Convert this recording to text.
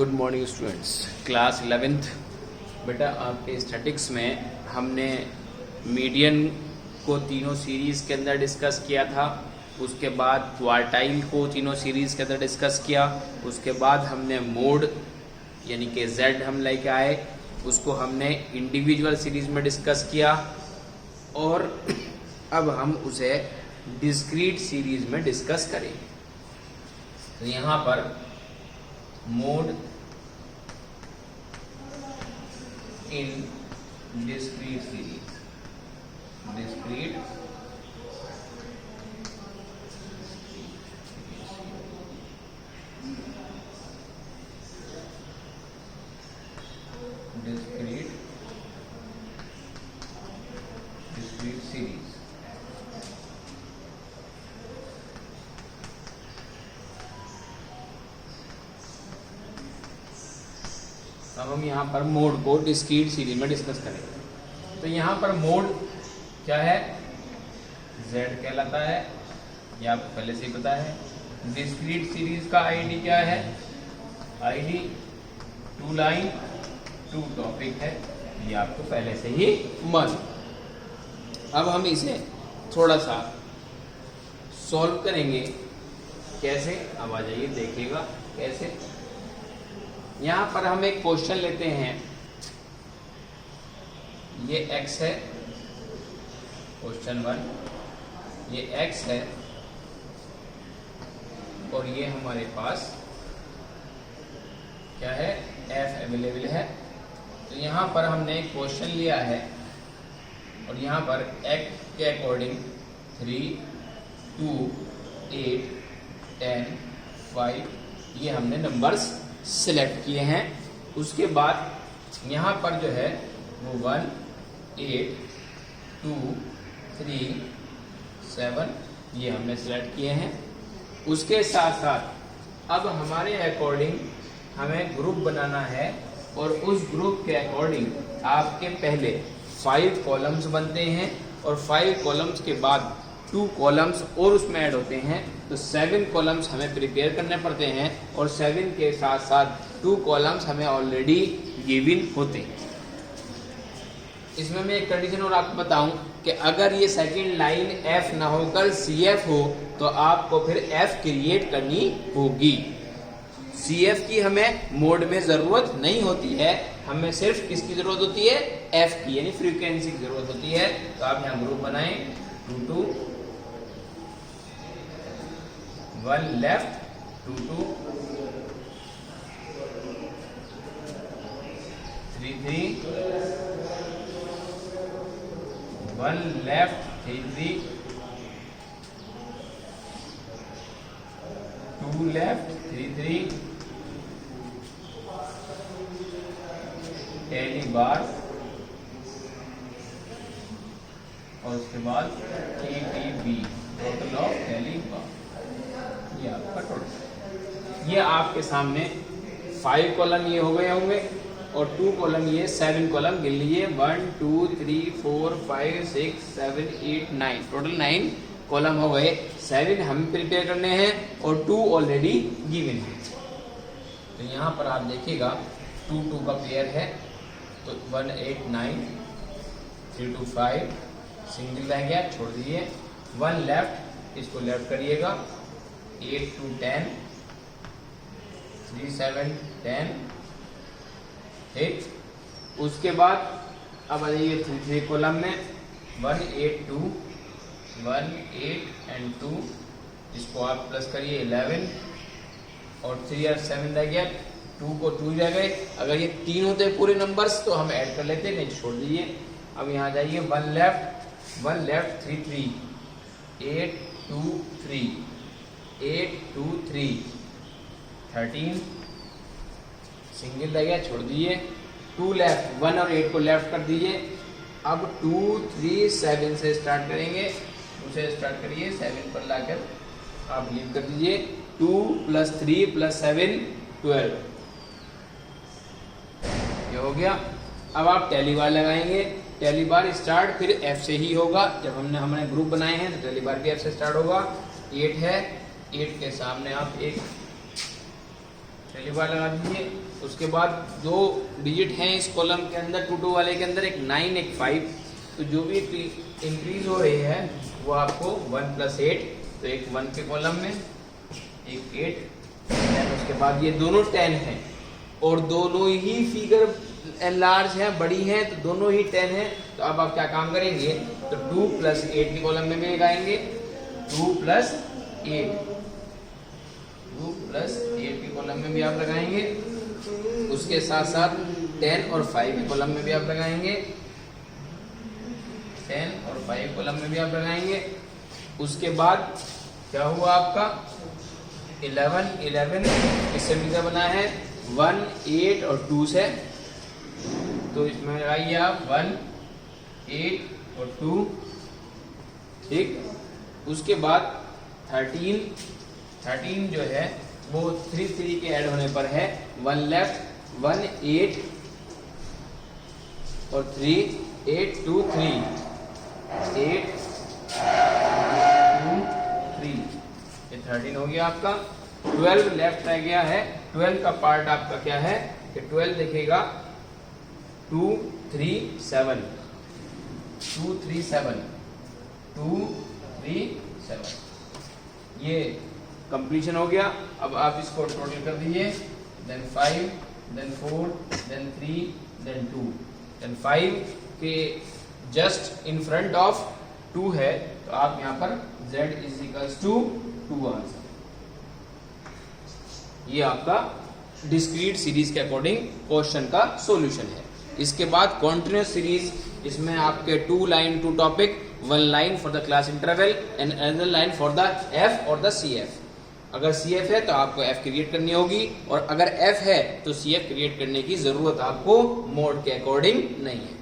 Good morning students, class 11th। बेटा आपके statics में हमने मीडियन को तीनों सीरीज़ के अंदर डिस्कस किया था। उसके बाद क्वार्टाइल को तीनों सीरीज़ के अंदर डिस्कस किया। उसके बाद हमने मोड यानी कि जेड हम लेके आए, उसको हमने इंडिविजुअल सीरीज़ में डिस्कस किया और अब हम उसे डिस्क्रीट सीरीज़ में डिस्कस करेंगे। तो यहाँ पर mode in discrete series, discrete series. अब हम यहाँ पर मोड को डिस्क्रीट सीरीज में डिस्कस करेंगे। तो यहाँ पर मोड क्या है? Z कहलाता है, ये आपको पहले से ही पता है। डिस्क्रीट सीरीज का आईडी क्या है? आईडी 2 लाइन 2 टॉपिक है, ये आपको पहले से ही मालूम। अब हम इसे थोड़ा सा सॉल्व करेंगे। कैसे? अब आ जाइए देखिएगा कैसे। यहाँ पर हम एक क्वेश्चन लेते हैं, ये x है, क्वेश्चन 1, ये x है और ये हमारे पास क्या है? f अवेलेबल है। तो यहाँ पर हमने एक क्वेश्चन लिया है और यहाँ पर x के अकॉर्डिंग 3, 2, 8, 10, 5 ये हमने नंबर्स सिलेक्ट किए हैं। उसके बाद यहाँ पर जो है वो 1, 8, 2, 3, 7 ये हमने सिलेक्ट किए हैं। उसके साथ साथ अब हमारे अकॉर्डिंग हमें ग्रुप बनाना है और उस ग्रुप के अकॉर्डिंग आपके पहले 5 कॉलम्स बनते हैं और 5 कॉलम्स के बाद 2 कॉलम्स और उसमें ऐड होते हैं, तो 7 कॉलम्स हमें प्रिपेयर करने पड़ते हैं और 7 के साथ साथ 2 कॉलम्स हमें ऑलरेडी गिवन होते हैं। इसमें मैं एक कंडीशन और आपको बताऊं कि अगर ये सेकंड लाइन F ना होकर CF हो तो आपको फिर F क्रिएट करनी होगी। CF की हमें मोड में ज़रूरत नहीं होती है, हमें सिर्फ किसकी ज़रूरत होती है? F की, यानी फ्रीक्वेंसी की ज़रूरत होती है। तो आप यहाँ ग्रुप बनाएं 2, 2, 1 लेफ्ट 2, 2, 3, 3, 1 लेफ्ट 3, 3, 2 लेफ्ट 3, 3, टैली बार और उसके बाद TTB, टोटल ऑफ टैली बार, ये आपका टोटल। ये आपके सामने 5 कॉलम ये हो गए होंगे और 2 कॉलम ये 7 कॉलम गिन लीजिए। 1, 2, 3, 4, 5, 6, 7, 8, 9 टोटल 9 कॉलम हो गए। 7 हम प्रिपेयर करने हैं और 2 ऑलरेडी गिवन है। तो यहाँ पर आप देखिएगा 2, 2 का पेयर है, तो 1, 8, 9, 3, 2, 5 सिंगल रह गया, छोड़ दीजिए। 1 लेफ्ट, इसको लेफ्ट करिएगा। 8, 2, 10, 3, 7, 10 ठीक। उसके बाद अब आ जाइए 3, 3 कॉलम में 1, 8, 2, 1, 8 एंड 2, इसको आप प्लस करिए 11 और 3 और 7 रह गया। 2 को 2 रह गए। अगर ये 3 होते पूरे नंबर्स तो हम ऐड कर लेते, नहीं छोड़ दीजिए। अब यहाँ जाइए 1 लेफ्ट 3, 3, 8, 2, 3, 8, 2, 3, 13 सिंगल रह गया, छोड़ दीजिए। 2 लेफ्ट, 1 और 8 को लेफ्ट कर दीजिए। अब 2, 3, 7 से स्टार्ट करेंगे, उसे स्टार्ट करिए 7 पर लाकर आप लीव कर दीजिए। 2 + 3 + 7 12 ये हो गया। अब आप टैली बार लगाएंगे। टैली बार स्टार्ट फिर F से ही होगा। जब हमने ग्रुप बनाए हैं तो टैली बार भी F से स्टार्ट होगा। 8 है, 8 के सामने आप एक पहली बार लगा दीजिए। उसके बाद दो डिजिट हैं इस कॉलम के अंदर, 2 2 वाले के अंदर, एक 9 एक 5, तो जो भी इंक्रीज हो रही है वो आपको 1 + 8, तो एक 1 के कॉलम में, एक 8, उसके बाद ये दोनों 10 हैं और दोनों ही फिगर लार्ज हैं, बड़ी हैं, तो दोनों ही 10 हैं। तो अब आप क्या काम करेंगे, तो 2 + 8 के कॉलम में भी लगाएंगे, 2 + 8, 2 + 8 के कॉलम में भी आप लगाएंगे। उसके साथ साथ 10 और 5 के कॉलम में भी आप लगाएंगे, 10 और 5 कॉलम में भी आप लगाएंगे। उसके बाद क्या हुआ आपका 11 इससे भी क्या बना है 1 8 और 2 से, तो इसमें लगाइए आप 1 8 और 2, ठीक। उसके बाद 13 जो है वो 3 3 के ऐड होने पर है 1 लेफ्ट, 1 8 और 3 8 2 3, 8 2 3, ये 13 हो गया आपका। 12 लेफ्ट रह गया है, 12 का पार्ट आपका क्या है कि 12 देखेगा 2 3 7, 2 3 7, 2 3 7, ये कंप्लीशन हो गया। अब आप इसको टोटल कर दीजिए, then 5 then 4 then 3 then 2 then 5 के जस्ट इन फ्रंट ऑफ 2 है, तो आप यहाँ पर z = 2 आंसर। ये आपका डिस्क्रीट सीरीज के अकॉर्डिंग क्वेश्चन का सॉल्यूशन है। इसके बाद कॉन्टिन्यूस सीरीज, इसमें आपके 2 line 2 topic, 1 line for the class interval and another line for the F और द सी एफ। अगर सी एफ है तो आपको एफ क्रिएट करनी होगी, और अगर एफ है तो सी एफ क्रिएट करने की जरूरत आपको मोड के अकॉर्डिंग नहीं है।